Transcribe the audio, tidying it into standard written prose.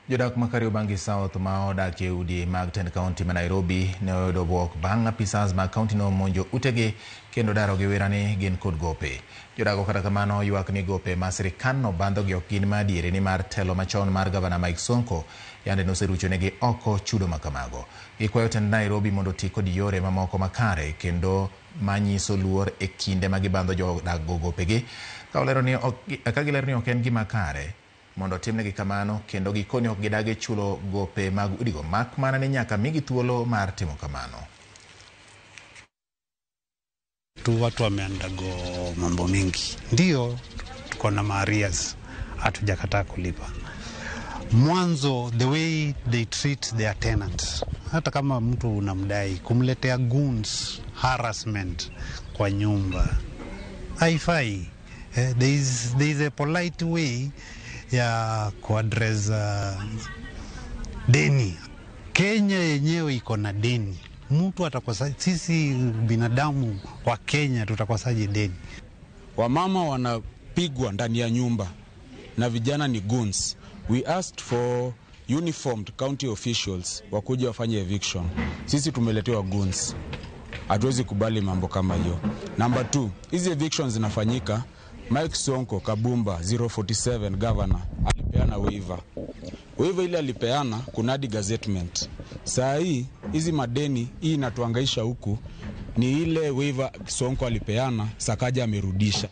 Jodak ma Kariobangi South ma odak e udi mag Tend County ma Nairobi ne oyudo buok bang' apisas mag kaunti no monjo utegi kendo daro gi wera ni gin kod gope. Jodak kata kamano ywak ni gope ma sirkal no bandho gi ok gin madiere ni mar telo machon mar Gavana Mike Sonko yande noserucho negi oko chudo ma kamago. Gikwayo tend Nairobi mondo oti kod yore mamoko makare kendo manyiso luor e kinde ma gibandho jodak go gopegi. Ka giler ni ok en gima kare mondo timnegi kamano kendo gikoni ok gidagi chulo gope mag udigo mak mana ni nyaka migi thuolo mar timo kamano. Watu wameandago mambo mingi. Ndio tuko na marias, hatujakataa kulipa. Mwanzo the way they treat their tenants, hata kama mtu unamdai kumletea goons, harassment kwa nyumba haifai. There is a polite way ya kuaddress deni. Kenya yenyewe iko na deni. Mtu atakosa, sisi binadamu wa Kenya tutakosaje deni? Wamama wanapigwa ndani ya nyumba na vijana ni goons. We asked for uniformed county officials wakuja wafanye eviction. Sisi tumeletewa goons. Hatuwezi kubali mambo kama hiyo. Number 2, hizi evictions zinafanyika. Mike Sonko Kabumba 047 governor alipeana waiver. Waiver ile alipeana kunadi gazettement. Saa hii hizi madeni hii inatuangaisha huku ni ile waiver Sonko alipeana Sakaja amerudisha.